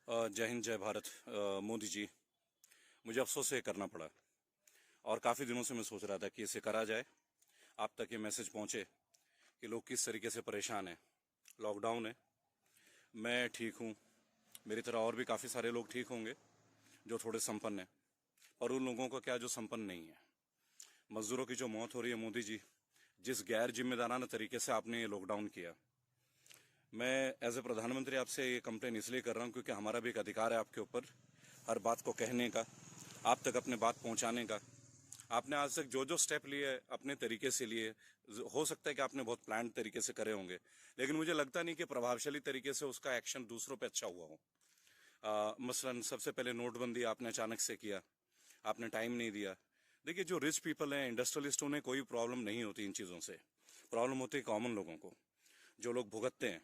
जय हिंद जय भारत। मोदी जी, मुझे अफसोस ये करना पड़ा और काफ़ी दिनों से मैं सोच रहा था कि इसे करा जाए, आप तक ये मैसेज पहुंचे कि लोग किस तरीके से परेशान हैं। लॉकडाउन है, मैं ठीक हूँ, मेरी तरह और भी काफ़ी सारे लोग ठीक होंगे जो थोड़े संपन्न हैं, और उन लोगों का क्या जो संपन्न नहीं है। मजदूरों की जो मौत हो रही है, मोदी जी, जिस गैर जिम्मेदाराना तरीके से आपने ये लॉकडाउन किया, मैं एज ए प्रधानमंत्री आपसे ये कंप्लेन इसलिए कर रहा हूँ क्योंकि हमारा भी एक अधिकार है आपके ऊपर हर बात को कहने का, आप तक अपने बात पहुंचाने का। आपने आज तक जो जो स्टेप लिए अपने तरीके से लिए, हो सकता है कि आपने बहुत प्लान तरीके से करे होंगे, लेकिन मुझे लगता नहीं कि प्रभावशाली तरीके से उसका एक्शन दूसरों पे अच्छा हुआ हो। मसलन सबसे पहले नोटबंदी आपने अचानक से किया, आपने टाइम नहीं दिया। देखिए, जो रिच पीपल हैं, इंडस्ट्रियलिस्ट, उन्हें कोई प्रॉब्लम नहीं होती इन चीज़ों से। प्रॉब्लम होती है कॉमन लोगों को, जो लोग भुगतते हैं,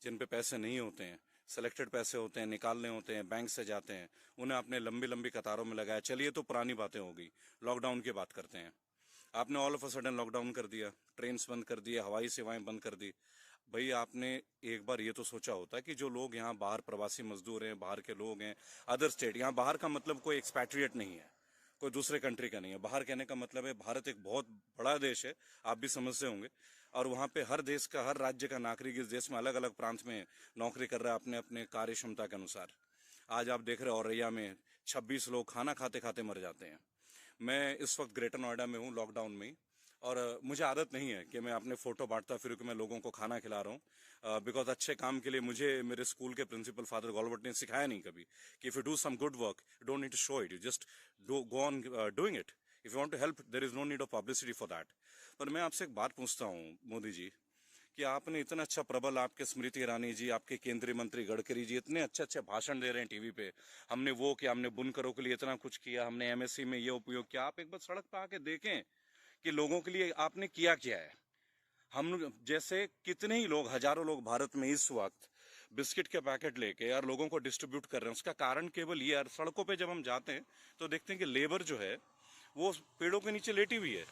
जिन पे पैसे नहीं होते हैं, सेलेक्टेड पैसे होते हैं, निकालने होते हैं, बैंक से जाते हैं, उन्हें आपने लंबी लंबी कतारों में लगाया। चलिए, तो पुरानी बातें हो गई, लॉकडाउन की बात करते हैं। आपने all of a sudden lockdown कर दिया, ट्रेन बंद कर दिए, हवाई सेवाएं बंद कर दी। भाई, आपने एक बार ये तो सोचा होता कि जो लोग यहाँ बाहर प्रवासी मजदूर हैं, बाहर के लोग हैं, अदर स्टेट, यहाँ बाहर का मतलब कोई एक्सपैट्रिएट नहीं है, कोई दूसरे कंट्री का नहीं है। बाहर कहने का मतलब है भारत एक बहुत बड़ा देश है, आप भी समझते होंगे, और वहाँ पे हर देश का, हर राज्य का नागरिक इस देश में अलग अलग प्रांत में नौकरी कर रहा है अपने अपने कार्य क्षमता के अनुसार। आज आप देख रहे हो औरैया में 26 लोग खाना खाते खाते मर जाते हैं। मैं इस वक्त ग्रेटर नोएडा में हूँ, लॉकडाउन में ही, और मुझे आदत नहीं है कि मैं अपने फोटो बांटता फिर कि मैं लोगों को खाना खिला रहा हूँ, बिकॉज अच्छे काम के लिए मुझे मेरे स्कूल के प्रिंसिपल फादर गॉलबर्ट ने सिखाया नहीं कभी कि if you do some good work you don't need to show it, you just do go on doing it. If you want to help there is no need of publicity for that. पर मैं आपसे एक बात पूछता हूँ मोदी जी, कि आपने इतना अच्छा प्रबल, आपके स्मृति ईरानी जी, आपके केंद्रीय मंत्री गडकरी जी इतने अच्छे अच्छे भाषण दे रहे हैं टीवी पे, हमने वो किया, हमने बुनकरों के लिए इतना कुछ किया, हमने एमएससी में ये उपयोग किया। आप एक बार सड़क पे आके देखें कि लोगों के लिए आपने किया क्या है। हम जैसे कितने ही लोग, हजारों लोग भारत में इस वक्त बिस्किट के पैकेट लेके यार लोगों को डिस्ट्रीब्यूट कर रहे हैं। उसका कारण केवल ये, यार सड़कों पे जब हम जाते हैं तो देखते हैं कि लेबर जो है वो पेड़ों के नीचे लेटी हुई है,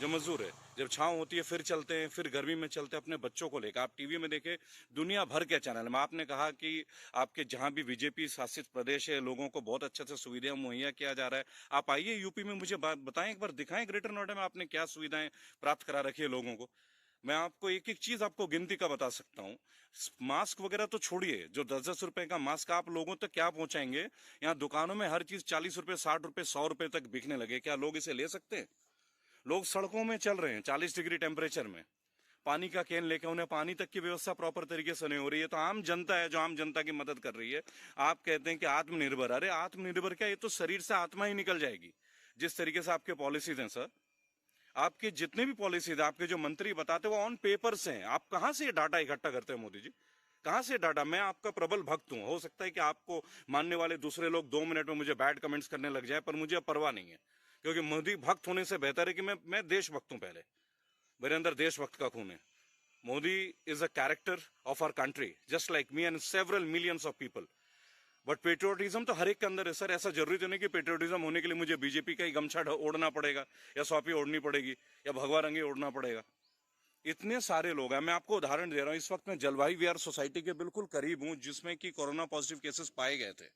जो मजदूर है। जब छांव होती है फिर चलते हैं, फिर गर्मी में चलते हैं अपने बच्चों को लेकर। आप टीवी में देखे दुनिया भर के चैनल में, आपने कहा कि आपके जहां भी बीजेपी शासित प्रदेश है लोगों को बहुत अच्छे से सुविधाएं मुहैया किया जा रहा है। आप आइए यूपी में, मुझे बताएं, एक बार दिखाएं ग्रेटर नोएडा में आपने क्या सुविधाएं प्राप्त करा रखी है लोगों को। मैं आपको एक एक चीज आपको गिनती का बता सकता हूँ। मास्क वगैरह तो छोड़िए, जो 10-10 रुपए का मास्क आप लोगों तक क्या पहुंचाएंगे। यहाँ दुकानों में हर चीज 40 रुपए, 60 रुपए, 100 रुपए तक बिकने लगे। क्या लोग इसे ले सकते हैं? लोग सड़कों में चल रहे हैं 40 डिग्री टेम्परेचर में, पानी का कैन लेके, उन्हें पानी तक की व्यवस्था प्रॉपर तरीके से नहीं हो रही है। तो आम जनता है जो आम जनता की मदद कर रही है। आप कहते हैं कि आत्मनिर्भर, अरे आत्मनिर्भर क्या, ये तो शरीर से आत्मा ही निकल जाएगी जिस तरीके से आपके पॉलिसीज हैं सर। आपके जितने भी पॉलिसीज, आपके जो मंत्री बताते हैं वो ऑन पेपर्स हैं। आप कहां से ये डाटा इकट्ठा करते हैं मोदी जी? कहां से डाटा? मैं आपका प्रबल भक्त हूं, हो सकता है कि आपको मानने वाले दूसरे लोग 2 मिनट में मुझे बैड कमेंट्स करने लग जाए, पर मुझे अब परवाह नहीं है, क्योंकि मोदी भक्त होने से बेहतर है कि मैं देशभक्त हूं। पहले मेरे अंदर देशभक्त का खून है। Modi is a character of our country just like me and several millions of people. But patriotism तो हर एक के अंदर है सर। ऐसा जरूरी तो नहीं कि पेट्रियोटिज्म होने के लिए मुझे बीजेपी का ही गमछा ओढ़ना पड़ेगा, या सौंपी ओढ़नी पड़ेगी, या भगवा रंगी ओढ़ना पड़ेगा। इतने सारे लोग हैं। मैं आपको उदाहरण दे रहा हूं, इस वक्त मैं जलवायु विहार सोसाइटी के बिल्कुल करीब हूं, जिसमें कि कोरोना पॉजिटिव केसेस पाए गए थे।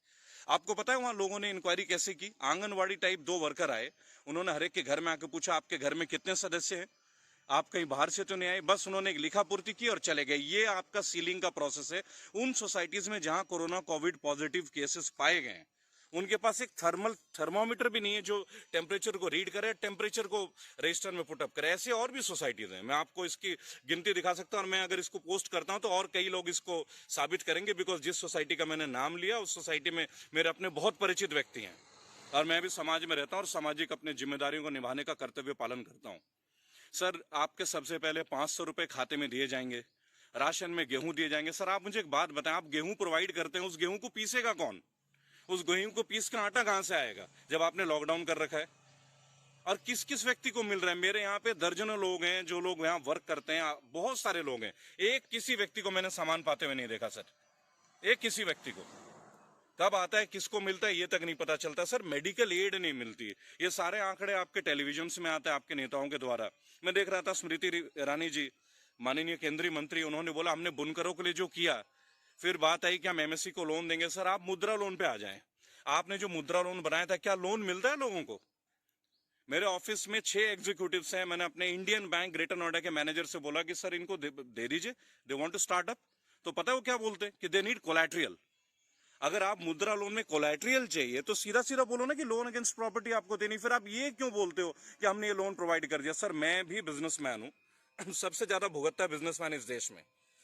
आपको पता है वहां लोगों ने इंक्वायरी कैसे की? आंगनवाड़ी टाइप 2 वर्कर आए, उन्होंने हर एक के घर में आके पूछा आपके घर में कितने सदस्य हैं, आप कहीं बाहर से तो नहीं आए, बस उन्होंने एक लिखा पूर्ति की और चले गए। ये आपका सीलिंग का प्रोसेस है। उन सोसाइटीज में जहां कोरोना कोविड पॉजिटिव केसेस पाए गए हैं, उनके पास एक थर्मोमीटर भी नहीं है जो टेम्परेचर को रीड करे, टेम्परेचर को रजिस्टर में पुटअप करे। ऐसे और भी सोसाइटीज हैं, मैं आपको इसकी गिनती दिखा सकता हूं, और मैं अगर इसको पोस्ट करता हूं तो और कई लोग इसको साबित करेंगे, बिकॉज जिस सोसाइटी का मैंने नाम लिया उस सोसाइटी में मेरे अपने बहुत परिचित व्यक्ति हैं, और मैं भी समाज में रहता हूं और सामाजिक अपने जिम्मेदारियों को निभाने का कर्तव्य पालन करता हूं। सर, आपके सबसे पहले 500 रुपए खाते में दिए जाएंगे, राशन में गेहूं दिए जाएंगे। सर, आप मुझे एक बात बताएं, आप गेहूं प्रोवाइड करते हैं, उस गेहूं को पीसेगा कौन? उस गेहूं को पीस कर आटा कहां से आएगा जब आपने लॉकडाउन कर रखा है? और किस किस व्यक्ति को मिल रहा है? मेरे यहाँ पे दर्जनों लोग हैं जो लोग यहाँ वर्क करते हैं, बहुत सारे लोग हैं, एक किसी व्यक्ति को मैंने सामान पाते हुए नहीं देखा सर। एक किसी व्यक्ति को कब आता है, किसको मिलता है, ये तक नहीं पता चलता सर। मेडिकल एड नहीं मिलती। ये सारे आंकड़े आपके टेलीविजन में आते हैं आपके नेताओं के द्वारा। मैं देख रहा था स्मृति ईरानी जी, माननीय केंद्रीय मंत्री, उन्होंने बोला हमने बुनकरों के लिए जो किया, फिर बात आई कि हम एमएससी को लोन देंगे। सर आप मुद्रा लोन पे आ जाएं। आपने जो मुद्रा लोन बनाया था, क्या लोन मिलता है लोगों को? मेरे ऑफिस में 6 एग्जीक्यूटिव्स हैं। मैंने अपने इंडियन बैंक ग्रेटर नोएडा के मैनेजर से बोला कि सर इनको दे दीजिए, they want to start up. तो पता है वो क्या बोलते हैं कि दे नीड कोलैटरल। अगर आप मुद्रा लोन में कोलैटरल चाहिए तो सीधा सीधा बोलो ना कि लोन अगेंस्ट प्रॉपर्टी आपको देनी। फिर आप ये क्यों बोलते हो कि हमने ये लोन प्रोवाइड कर दिया? सर मैं भी बिजनेसमैन हूँ सबसे ज्यादा भुगतता है बिजनेसमैन इस देश में।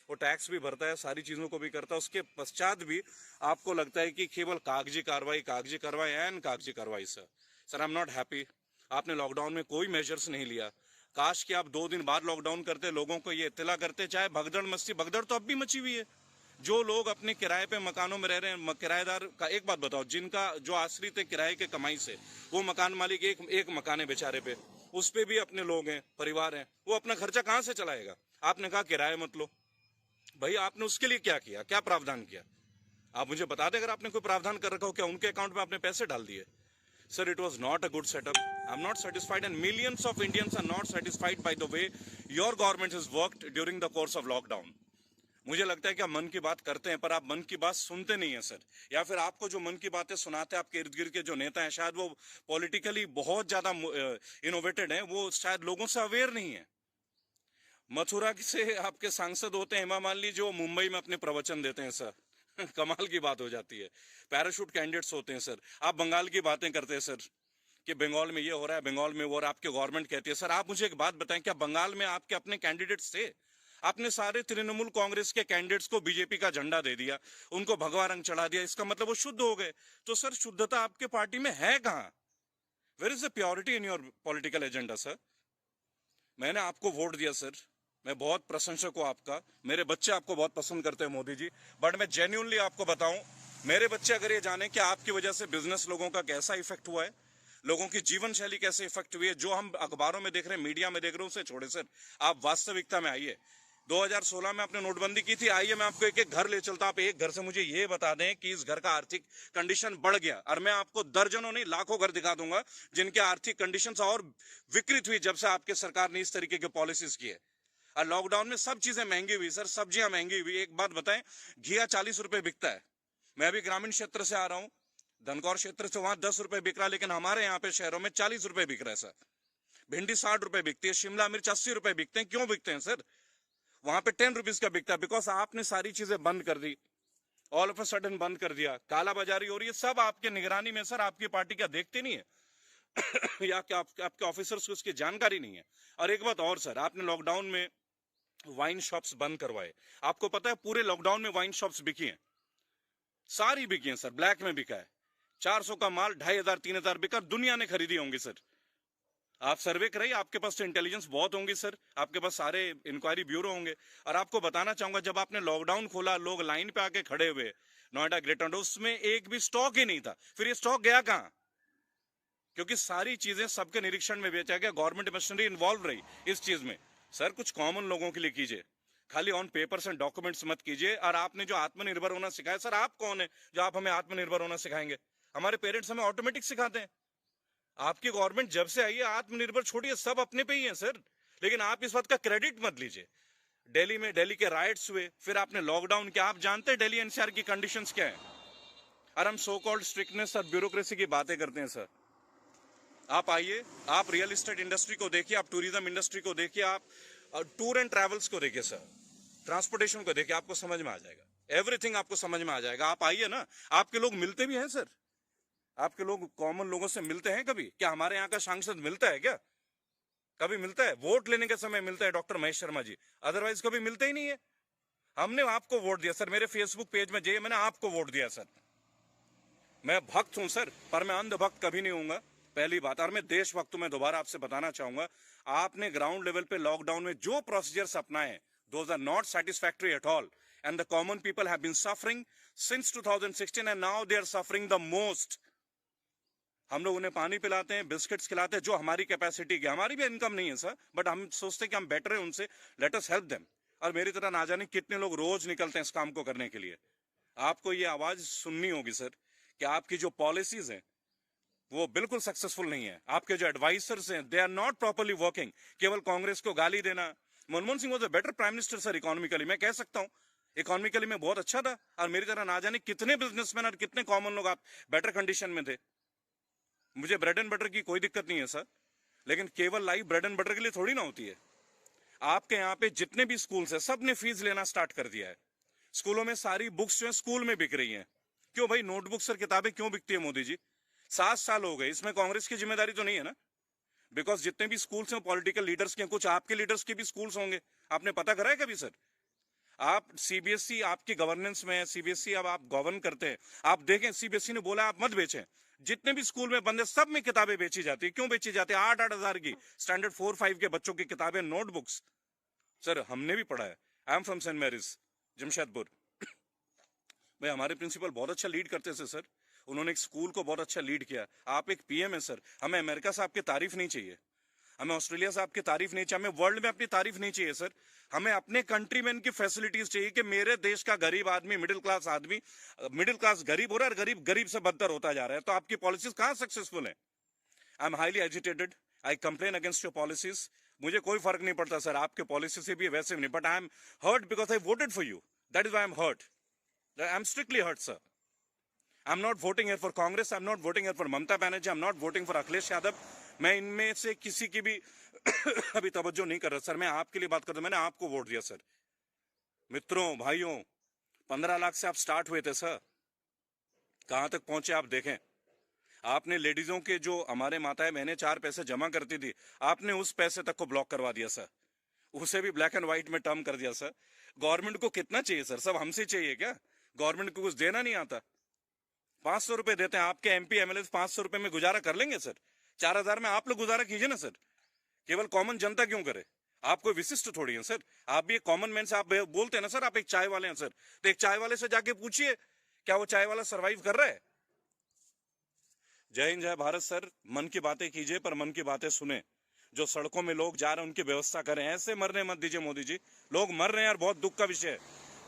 वो टैक्स भी भरता है, सारी चीजों को भी करता है, उसके पश्चात भी आपको लगता है कि केवल कागजी कार्रवाई एंड कागजी कार्रवाई। Sir I am not happy. आपने लॉकडाउन में कोई मेजर्स नहीं लिया। काश कि आप 2 दिन बाद लॉकडाउन करते, लोगों को ये इत्तला करते। चाहे भगदड़ मस्ती, भगदड़ तो अब भी मची हुई है। जो लोग अपने किराए पे मकानों में रह रहे हैं, किराएदार का एक बात बताओ, जिनका जो आश्रित है किराए के कमाई से, वो मकान मालिक एक मकान है बेचारे पे, उस पे भी अपने लोग हैं, परिवार हैं, वो अपना खर्चा कहाँ से चलाएगा? आपने कहा किराए मत लो। भाई आपने उसके लिए क्या किया, क्या प्रावधान किया? आप मुझे बता दें अगर आपने कोई प्रावधान कर रखा हो, क्या उनके अकाउंट में आपने पैसे डाल दिए? Sir, it was not a good setup. I'm not satisfied, and millions of Indians are not satisfied by the way your government has worked during the course of lockdown. मुझे लगता है कि आप मन की बात करते हैं पर आप मन की बात सुनते नहीं है सर, या फिर आपको जो मन की बातें सुनाते हैं आपके इर्द गिर्द के जो नेता हैं, शायद वो पॉलिटिकली बहुत ज्यादा इनोवेटेड हैं, वो शायद लोगों से अवेयर नहीं है। मथुरा से आपके सांसद होते हैं हेमा मालिनी, जो मुंबई में अपने प्रवचन देते हैं सर कमाल की बात हो जाती है। पैराशूट कैंडिडेट्स होते हैं सर। आप बंगाल की बातें करते हैं सर कि बंगाल में ये हो रहा है, बंगाल में वो, और आपके गवर्नमेंट कहती है। सर आप मुझे एक बात बताएं, क्या बंगाल में आपके अपने कैंडिडेट्स थे? आपने सारे तृणमूल कांग्रेस के कैंडिडेट्स को बीजेपी का झंडा दे दिया, उनको भगवा रंग चढ़ा दिया, इसका मतलब वो शुद्ध हो गए। तो सर शुद्धता आपके पार्टी में है कहां? Where is the purity in your political agenda sir? मैंने आपको वोट दिया सर, मैं बहुत प्रशंसक हूं आपका, मेरे बच्चे आपको बहुत पसंद करते हैं मोदी जी, बट मैं जेन्युइनली आपको बताऊं, मेरे बच्चे अगर ये जाने कि आपकी वजह से बिजनेस लोगों का कैसा इफेक्ट हुआ है, लोगों की जीवन शैली कैसे इफेक्ट हुई है, जो हम अखबारों में देख रहे हैं, मीडिया में देख रहे हैं, उसे छोड़े सर, आप वास्तविकता में आइए। 2016 में आपने नोटबंदी की थी, आइए मैं आपको एक एक घर ले चलता। आप एक घर से मुझे ये बता दें कि इस घर का आर्थिक कंडीशन बढ़ गया, और मैं आपको दर्जनों नहीं लाखों घर दिखा दूंगा जिनके आर्थिक कंडीशंस और विकृत हुई जब से आपके सरकार ने इस तरीके के पॉलिसीज की है। और लॉकडाउन में सब चीजें महंगी हुई सर, सब्जियां महंगी हुई। एक बात बताएं, घिया 40 रुपए बिकता है। मैं अभी ग्रामीण क्षेत्र से आ रहा हूं, धनकौर क्षेत्र से, वहां 10 रुपए बिक रहा है, लेकिन हमारे यहाँ पे शहरों में 40 रुपए बिक रहा है सर। भिंडी 60 रुपए बिकती है, शिमला मिर्च 80 रुपए बिकते हैं। क्यों बिकते हैं सर? वहां पे 10 रुपीज का बिकता है, बिकॉज आपने सारी चीजें बंद कर दी, ऑल ऑफ अ सडन बंद कर दिया, काला बाजारी हो रही है, सब आपके निगरानी में सर। आपकी पार्टी क्या देखते नहीं है या क्या आपके ऑफिसर्स को इसकी जानकारी नहीं है? और एक बात और सर, आपने लॉकडाउन में वाइन शॉप्स बंद करवाए। आपको पता है पूरे लॉकडाउन में वाइन शॉप्स बिकी हैं, सारी बिकी हैं सर, ब्लैक में बिका है। 400 का माल 2500 3000 बिका, दुनिया ने खरीदी होंगी सर। आप सर्वे कराइए, आपके पास तो इंटेलिजेंस बहुत होंगी सर, आपके पास सारे इंक्वायरी ब्यूरो होंगे। और आपको बताना चाहूंगा, जब आपने लॉकडाउन खोला, लोग लाइन पे आके खड़े हुए नोएडा ग्रेटर नोएडा, उसमें एक भी स्टॉक ही नहीं था। फिर ये स्टॉक गया कहां? क्योंकि सारी चीजें सबके निरीक्षण में बेचा गया, गवर्नमेंट मशीनरी इन्वॉल्व रही इस चीज में। सर कुछ कॉमन लोगों के लिए कीजिए, खाली ऑन पेपर्स एंड डॉक्यूमेंट्स मत कीजिए। और आपने जो आत्मनिर्भर होना सिखाया, सर आप कौन है जो आप हमें आत्मनिर्भर होना सिखाएंगे? हमारे पेरेंट्स हमें ऑटोमेटिक सिखाते हैं। आपकी गवर्नमेंट जब से आई है, आत्मनिर्भर छोड़िए, सब अपने पे ही है सर। लेकिन आप इस बात का क्रेडिट मत लीजिए। दिल्ली में दिल्ली के राइट्स हुए, फिर आपने लॉकडाउन किया। आप जानते हैं दिल्ली एनसीआर की कंडीशंस क्या है? और हम सो कॉल्ड स्ट्रिक्टनेस और ब्यूरोक्रेसी की बातें करते हैं सर। आप आइए, आप रियल एस्टेट इंडस्ट्री को देखिए, आप टूरिज्म इंडस्ट्री को देखिए, आप टूर एंड ट्रैवल्स को देखिए सर, ट्रांसपोर्टेशन को देखिए, आपको समझ में आ जाएगा, एवरीथिंग आपको समझ में आ जाएगा। आप आइए ना, आपके लोग मिलते भी हैं सर, आपके लोग कॉमन लोगों से मिलते हैं कभी? क्या हमारे यहाँ का सांसद मिलता है क्या? कभी मिलता है? वोट लेने के समय मिलता है डॉक्टर महेश शर्मा जी, अदरवाइज कभी मिलते ही नहीं है। हमने आपको वोट दिया सर, मेरे फेसबुक पेज में जाइए, मैंने आपको वोट दिया सर। मैं भक्त हूं सर, पर मैं अंध भक्त कभी नहीं हूंगा, पहली बात। और मैं देशभक्त हूं। मैं दोबारा आपसे बताना चाहूंगा, आपने ग्राउंड लेवल पे लॉकडाउन में जो प्रोसीजर्स अपनाए, those are not satisfactory at all, and the common people have been suffering since 2016 and now they are suffering the most. हम लोग उन्हें पानी पिलाते हैं, बिस्किट्स खिलाते हैं, जो हमारी कैपेसिटी की, हमारी भी इनकम नहीं है सर, बट हम सोचते हैं कि हम बेटर है उनसे, लेट अस हेल्प देम। और मेरी तरह ना जाने कितने लोग रोज निकलते हैं इस काम को करने के लिए। आपको ये आवाज सुननी होगी सर कि आपकी जो पॉलिसीज हैं वो बिल्कुल सक्सेसफुल नहीं है। आपके जो एडवाइजर्स हैं, they are not properly working. केवल कांग्रेस को गाली देना। Manmohan Singh was a better prime minister sir economically, मैं कह सकता हूं। इकोनॉमिकली मैं बहुत अच्छा था, और मेरी तरह ना जाने कितने बिजनेसमैन और कितने कॉमन लोग आप बेटर कंडीशन में थे। मुझे ब्रेड एंड बटर की कोई दिक्कत नहीं है सर, लेकिन केवल लाइफ ब्रेड एंड बटर के लिए थोड़ी ना होती है। आपके यहाँ पे जितने भी स्कूल्स है सब ने फीस लेना स्टार्ट कर दिया है। स्कूलों में सारी बुक्स जो है स्कूल में बिक रही हैं। क्यों भाई, नोटबुक्स और किताबें क्यों बिकती है मोदी जी? 7 साल हो गए, इसमें कांग्रेस की जिम्मेदारी तो नहीं है ना? बिकॉज जितने भी स्कूल्स हैं पॉलिटिकल लीडर्स के, कुछ आपके लीडर्स के भी स्कूल्स होंगे। आपने पता करा है कभी सर? आप सीबीएसई आपकी गवर्नेंस में है, सीबीएसई अब आप गवर्न करते हैं, आप देखें सीबीएसई ने बोला आप मत बेचें। जितने भी स्कूल में बंद है सब में किताबें बेची जाती है। क्यों बेची जाती है? 8-8 हजार की स्टैंडर्ड 4-5 के बच्चों की किताबें, नोटबुक्स। सर हमने भी पढ़ा है। I am from Saint Mary's Jamshedpur. भाई हमारे प्रिंसिपल बहुत अच्छा लीड करते थे सर, उन्होंने एक स्कूल को बहुत अच्छा लीड किया। आप एक पीएम है सर, हमें अमेरिका से आपकी तारीफ नहीं चाहिए, हमें ऑस्ट्रेलिया से आपकी तारीफ नहीं चाहिए, हमें वर्ल्ड में अपनी तारीफ नहीं चाहिए सर। हमें अपने कंट्री में इनकी फैसिलिटीज चाहिए कि मेरे देश का गरीब आदमी, मिडिल क्लास आदमी, मिडिल क्लास गरीब हो रहा है, गरीब गरीब से बदतर होता जा रहा है। तो आपकी पॉलिसीज कहाँ सक्सेसफुल है? I M highly agitated, I complain against your policies. मुझे कोई फर्क नहीं पड़ता सर, आपके पॉलिसी से भी वैसे भी नहीं, but I am hurt because I voted for you, that is why I am hurt, I am strictly hurt sir. I'm not voting here for Congress. I'm not voting here for Mamata Banerjee. I'm not voting for Akhilesh Yadav. मैं इनमें से किसी की भी अभी तवज्जो नहीं कर रहा सर। मैं आपके लिए बात करता हूं, मैंने आपको वोट दिया सर। मित्रों, भाइयों, 15 लाख से आप स्टार्ट हुए थे सर, कहां तक पहुंचे आप देखें। आपने लेडीजों के, जो हमारे माताएं बहनें 4 पैसे जमा करती थी, आपने उस पैसे तक को ब्लॉक करवा दिया सर, उसे भी ब्लैक एंड व्हाइट में टर्म कर दिया सर। गवर्नमेंट को कितना चाहिए सर? सब हमसे चाहिए क्या? गवर्नमेंट को कुछ देना नहीं आता? 500 रुपए देते हैं आपके एमपी एमएलए, 500 रुपए में गुजारा कर लेंगे सर? 4000 में आप लोग गुजारा कीजिए ना सर। केवल कॉमन जनता क्यों करे? आप कोई विशिष्ट थोड़ी हैं सर, आप भी एक कॉमन मैन से। आप बोलते हैं ना सर आप एक चाय वाले हैं सर, तो एक चाय वाले से जाके पूछिए क्या वो चाय वाला सरवाइव कर रहा है? जय हिंद, जय भारत सर। मन की बातें कीजिए पर मन की बातें सुने। जो सड़कों में लोग जा रहे हैं उनकी व्यवस्था करें, ऐसे मरने मत दीजिए मोदी जी। लोग मर रहे हैं यार, बहुत दुख का विषय है।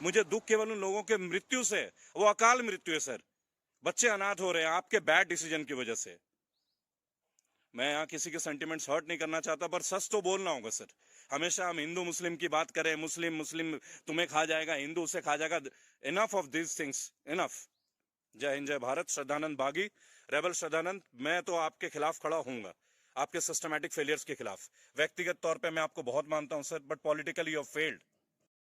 मुझे दुख केवल उन लोगों के मृत्यु से, वो अकाल मृत्यु है सर। बच्चे अनाथ हो रहे हैं आपके बैड डिसीजन की वजह से। मैं यहाँ किसी के सेंटिमेंट्स हर्ट नहीं करना चाहता, पर सच तो बोलना होगा सर। हमेशा हम हिंदू मुस्लिम की बात करें, मुस्लिम मुस्लिम तुम्हें खा जाएगा, हिंदू उसे खा जाएगा। Enough of this things, enough. जय हिंद, जय भारत। श्रद्धानंद बागी, रेबल श्रद्धानंद। मैं तो आपके खिलाफ खड़ा होऊंगा, आपके सिस्टमैटिक फेलियर्स के खिलाफ। व्यक्तिगत तौर पे मैं आपको बहुत मानता हूं sir, but politically you have failed.